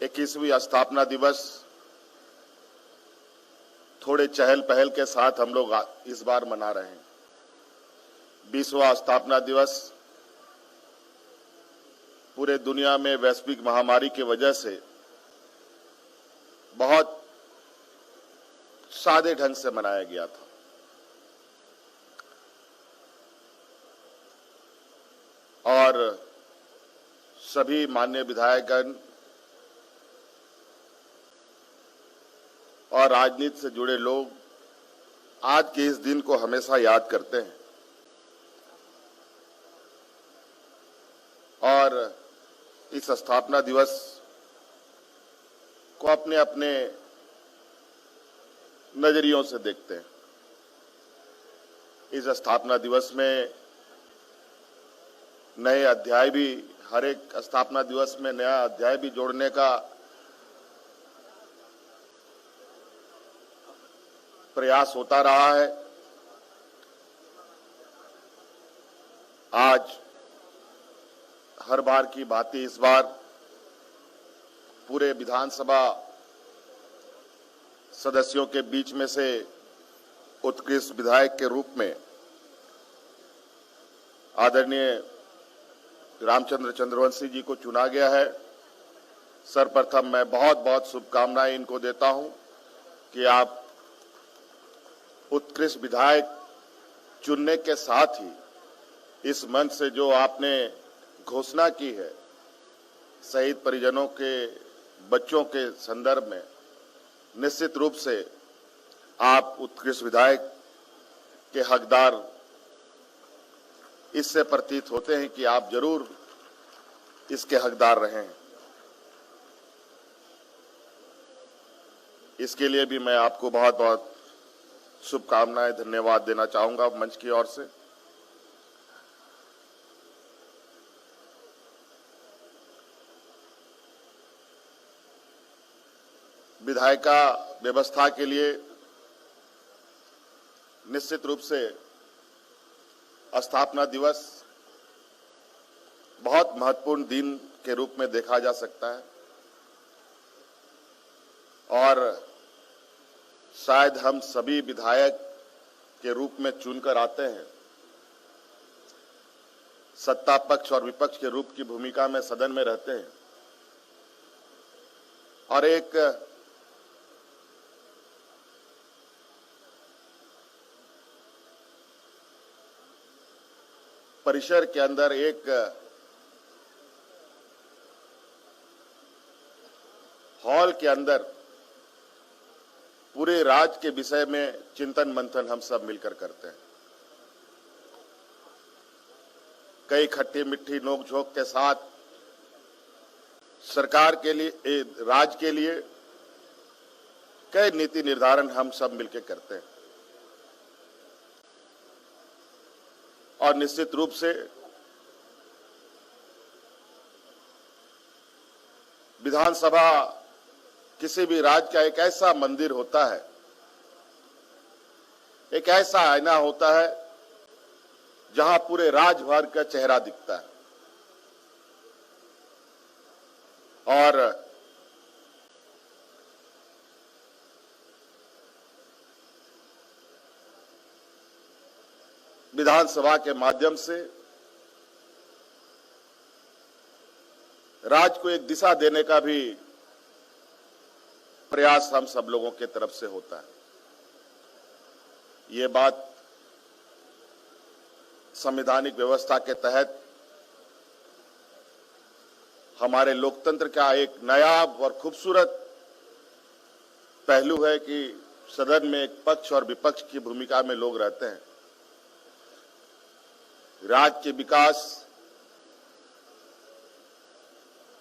21वीं स्थापना दिवस थोड़े चहल पहल के साथ हम लोग इस बार मना रहे हैं। 20वां स्थापना दिवस पूरे दुनिया में वैश्विक महामारी की वजह से बहुत सादे ढंग से मनाया गया था। और सभी माननीय विधायकगण और राजनीति से जुड़े लोग आज के इस दिन को हमेशा याद करते हैं और इस स्थापना दिवस को अपने अपने नजरियों से देखते हैं। इस स्थापना दिवस में नए अध्याय भी, हर एक स्थापना दिवस में नया अध्याय भी जोड़ने का प्रयास होता रहा है। आज हर बार की भांति इस बार पूरे विधानसभा सदस्यों के बीच में से उत्कृष्ट विधायक के रूप में आदरणीय रामचंद्र चंद्रवंशी जी को चुना गया है। सर्वप्रथम मैं बहुत बहुत शुभकामनाएं इनको देता हूं कि आप उत्कृष्ट विधायक चुनने के साथ ही इस मंच से जो आपने घोषणा की है शहीद परिजनों के बच्चों के संदर्भ में, निश्चित रूप से आप उत्कृष्ट विधायक के हकदार इससे प्रतीत होते हैं कि आप जरूर इसके हकदार रहे हैं। इसके लिए भी मैं आपको बहुत बहुत शुभकामनाएं, धन्यवाद देना चाहूंगा मंच की ओर से। विधायिका व्यवस्था के लिए निश्चित रूप से स्थापना दिवस बहुत महत्वपूर्ण दिन के रूप में देखा जा सकता है और शायद हम सभी विधायक के रूप में चुनकर आते हैं, सत्ता पक्ष और विपक्ष के रूप की भूमिका में सदन में रहते हैं और एक परिसर के अंदर, एक हॉल के अंदर पूरे राज्य के विषय में चिंतन मंथन हम सब मिलकर करते हैं। कई खट्टी मिट्टी नोकझोंक के साथ सरकार के लिए, राज्य के लिए कई नीति निर्धारण हम सब मिलकर करते हैं और निश्चित रूप से विधानसभा किसी भी राज्य का एक ऐसा मंदिर होता है, एक ऐसा आईना होता है जहां पूरे राज्य भर का चेहरा दिखता है और विधानसभा के माध्यम से राज्य को एक दिशा देने का भी प्रयास हम सब लोगों के तरफ से होता है। ये बात संवैधानिक व्यवस्था के तहत हमारे लोकतंत्र का एक नायाब और खूबसूरत पहलू है कि सदन में एक पक्ष और विपक्ष की भूमिका में लोग रहते हैं। राज्य के विकास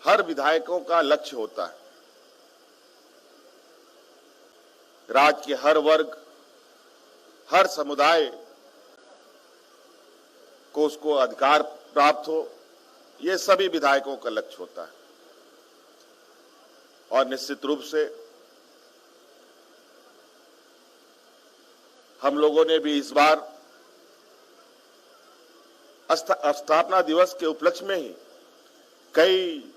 हर विधायकों का लक्ष्य होता है। राज्य के हर वर्ग, हर समुदाय को उसको अधिकार प्राप्त हो, ये सभी विधायकों का लक्ष्य होता है और निश्चित रूप से हम लोगों ने भी इस बार स्थापना दिवस के उपलक्ष्य में ही कई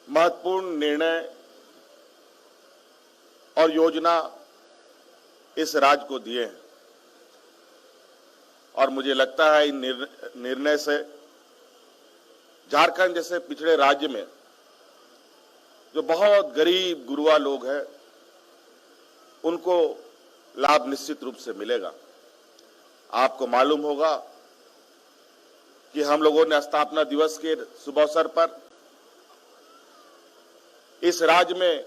महत्वपूर्ण निर्णय और योजना इस राज्य को दिए हैं और मुझे लगता है इन निर्णय से झारखंड जैसे पिछड़े राज्य में जो बहुत गरीब गुरुआ लोग हैं उनको लाभ निश्चित रूप से मिलेगा। आपको मालूम होगा कि हम लोगों ने स्थापना दिवस के शुभ अवसर पर इस राज्य में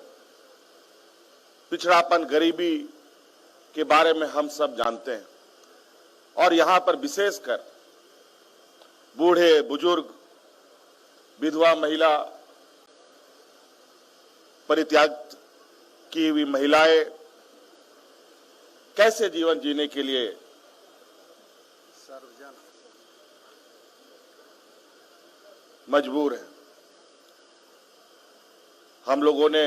पिछड़ापन, गरीबी के बारे में हम सब जानते हैं और यहां पर विशेषकर बूढ़े, बुजुर्ग, विधवा महिला, परित्याग की हुई महिलाएं कैसे जीवन जीने के लिए मजबूर है। हम लोगों ने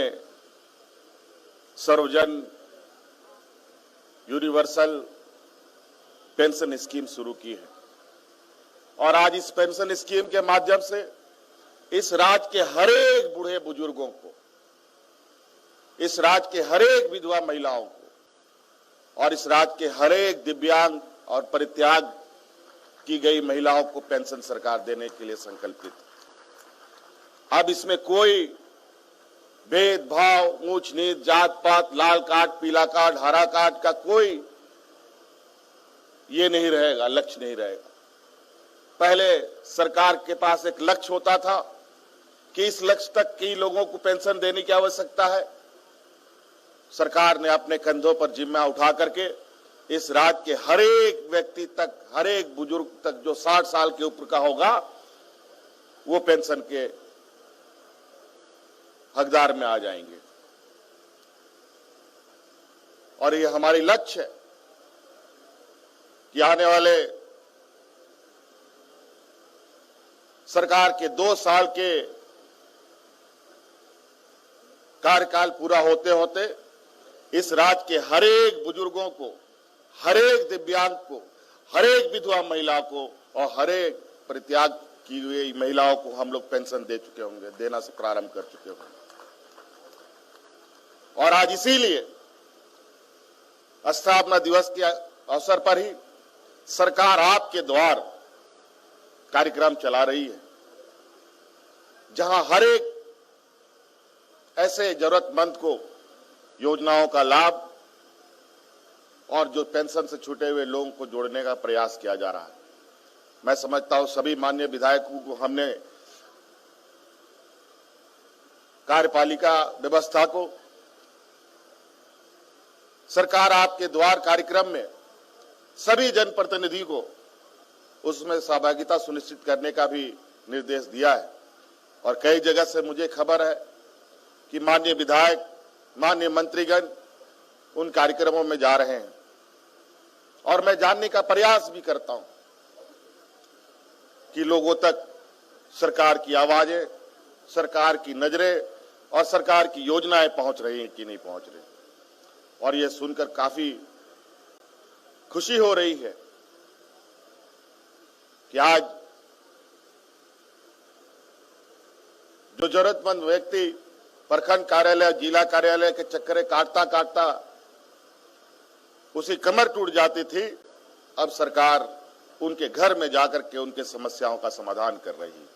सर्वजन यूनिवर्सल पेंशन स्कीम शुरू की है और आज इस पेंशन स्कीम के माध्यम से इस राज्य के हर एक बूढ़े बुजुर्गों को, इस राज्य के हर एक विधवा महिलाओं को और इस राज्य के हर एक दिव्यांग और परित्याग की गई महिलाओं को पेंशन सरकार देने के लिए संकल्पित है। अब इसमें कोई भेदभाव, ऊंच नीच, जात पात, लाल कार्ड, पीला कार्ड, हरा कार्ड का कोई ये नहीं रहेगा, लक्ष्य नहीं रहेगा। पहले सरकार के पास एक लक्ष्य होता था कि इस लक्ष्य तक की लोगों को पेंशन देने की आवश्यकता है। सरकार ने अपने कंधों पर जिम्मा उठा करके इस राज्य के हर एक व्यक्ति तक, हर एक बुजुर्ग तक जो 60 साल के ऊपर का होगा वो पेंशन के हकदार में आ जाएंगे और ये हमारी लक्ष्य है कि आने वाले सरकार के 2 साल के कार्यकाल पूरा होते होते इस राज्य के हर एक बुजुर्गों को, हर एक दिव्यांग को, हर एक विधवा महिला को और हर एक परित्याग की हुई महिलाओं को हम लोग पेंशन दे चुके होंगे, देना से प्रारंभ कर चुके होंगे। और आज इसीलिए स्थापना दिवस के अवसर पर ही सरकार आपके द्वार कार्यक्रम चला रही है, जहां हर एक ऐसे जरूरतमंद को योजनाओं का लाभ और जो पेंशन से छूटे हुए लोगों को जोड़ने का प्रयास किया जा रहा है। मैं समझता हूं सभी माननीय विधायकों को हमने कार्यपालिका व्यवस्था को सरकार आपके द्वार कार्यक्रम में सभी जनप्रतिनिधि को उसमें सहभागिता सुनिश्चित करने का भी निर्देश दिया है और कई जगह से मुझे खबर है कि माननीय विधायक, माननीय मंत्रीगण उन कार्यक्रमों में जा रहे हैं और मैं जानने का प्रयास भी करता हूं कि लोगों तक सरकार की आवाजें, सरकार की नजरें और सरकार की योजनाएं पहुंच रही हैं कि नहीं पहुंच रही। और यह सुनकर काफी खुशी हो रही है कि आज जो जरूरतमंद व्यक्ति प्रखंड कार्यालय, जिला कार्यालय के चक्करे काटता काटता उसी कमर टूट जाती थी, अब सरकार उनके घर में जाकर के उनके समस्याओं का समाधान कर रही है।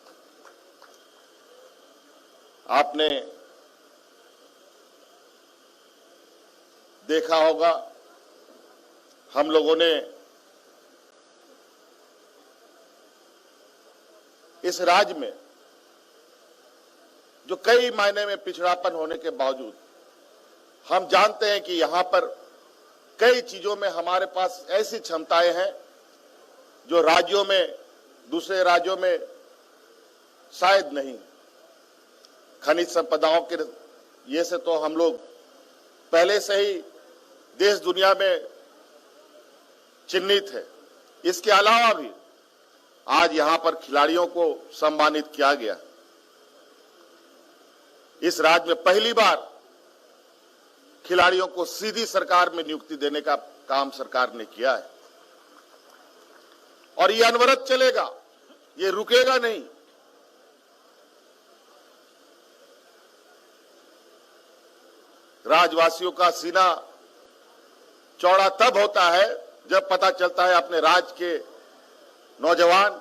आपने देखा होगा हम लोगों ने इस राज्य में जो कई मायने में पिछड़ापन होने के बावजूद हम जानते हैं कि यहां पर कई चीजों में हमारे पास ऐसी क्षमताएं हैं जो राज्यों में, दूसरे राज्यों में शायद नहीं। खनिज संपदाओं के ये से तो हम लोग पहले से ही देश दुनिया में चिन्हित है। इसके अलावा भी आज यहां पर खिलाड़ियों को सम्मानित किया गया। इस राज्य में पहली बार खिलाड़ियों को सीधी सरकार में नियुक्ति देने का काम सरकार ने किया है और ये अनवरत चलेगा, ये रुकेगा नहीं। राज्यवासियों का सीना चौड़ा तब होता है जब पता चलता है अपने राज्य के नौजवान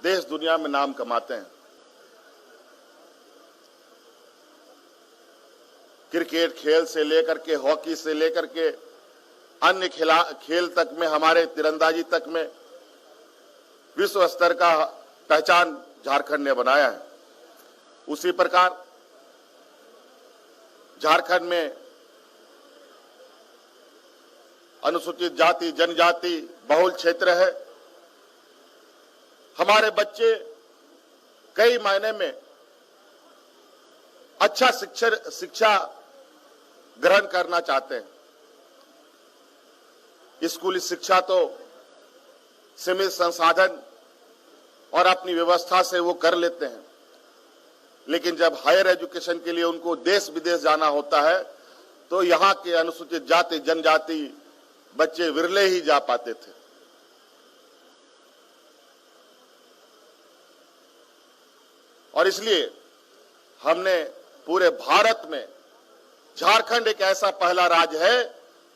देश दुनिया में नाम कमाते हैं। क्रिकेट खेल से लेकर के हॉकी से लेकर के अन्य खेल तक में, हमारे तीरंदाजी तक में विश्व स्तर का पहचान झारखंड ने बनाया है। उसी प्रकार झारखंड में अनुसूचित जाति जनजाति बहुल क्षेत्र है। हमारे बच्चे कई मायने में अच्छा शिक्षा ग्रहण करना चाहते हैं। स्कूली शिक्षा तो सीमित संसाधन और अपनी व्यवस्था से वो कर लेते हैं, लेकिन जब हायर एजुकेशन के लिए उनको देश विदेश जाना होता है तो यहाँ के अनुसूचित जाति जनजाति बच्चे विरले ही जा पाते थे। और इसलिए हमने पूरे भारत में झारखंड एक ऐसा पहला राज्य है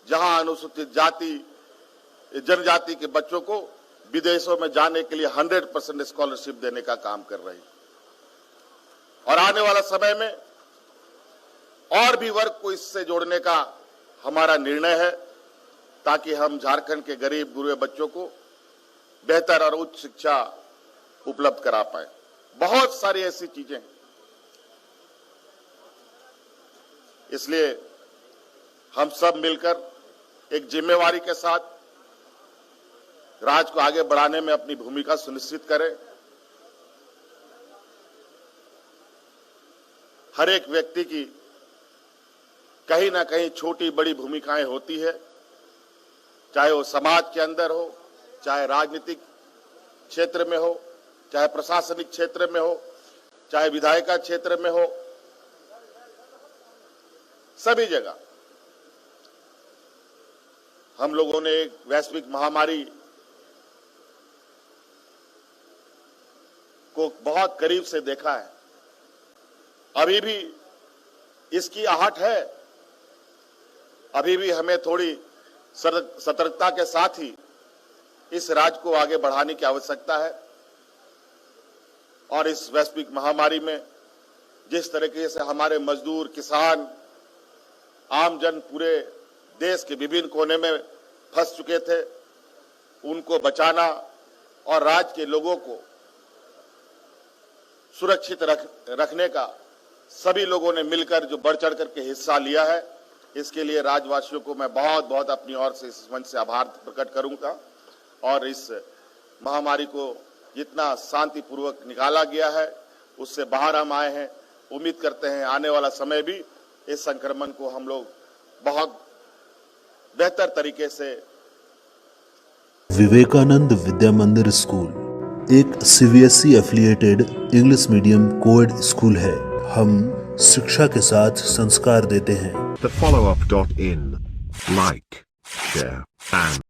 जहां अनुसूचित जाति जनजाति के बच्चों को विदेशों में जाने के लिए 100% स्कॉलरशिप देने का काम कर रही है। और आने वाला समय में और भी वर्ग को इससे जोड़ने का हमारा निर्णय है, ताकि हम झारखंड के गरीब गुरबे बच्चों को बेहतर और उच्च शिक्षा उपलब्ध करा पाए। बहुत सारी ऐसी चीजें हैं। इसलिए हम सब मिलकर एक जिम्मेवारी के साथ राज्य को आगे बढ़ाने में अपनी भूमिका सुनिश्चित करें। हर एक व्यक्ति की कहीं ना कहीं छोटी बड़ी भूमिकाएं होती है, चाहे वो समाज के अंदर हो, चाहे राजनीतिक क्षेत्र में हो, चाहे प्रशासनिक क्षेत्र में हो, चाहे विधायिका क्षेत्र में हो, सभी जगह हम लोगों ने एक वैश्विक महामारी को बहुत करीब से देखा है। अभी भी इसकी आहट है। अभी भी हमें थोड़ी सतर्कता के साथ ही इस राज्य को आगे बढ़ाने की आवश्यकता है। और इस वैश्विक महामारी में जिस तरीके से हमारे मजदूर, किसान, आमजन पूरे देश के विभिन्न कोने में फंस चुके थे, उनको बचाना और राज्य के लोगों को सुरक्षित रखने का सभी लोगों ने मिलकर जो बढ़ चढ़ करके हिस्सा लिया है, इसके लिए राज्यवासियों को मैं बहुत बहुत अपनी ओर से इस मंच से आभार प्रकट करूंगा। और इस महामारी को जितना शांतिपूर्वक निकाला गया है, उससे बाहर हम आए हैं। उम्मीद करते हैं आने वाला समय भी इस संक्रमण को हम लोग बहुत बेहतर तरीके से। विवेकानंद विद्या मंदिर स्कूल एक CBSE affiliated English medium coed school है। हम शिक्षा के साथ संस्कार देते हैं। The follow-up.in, like, share and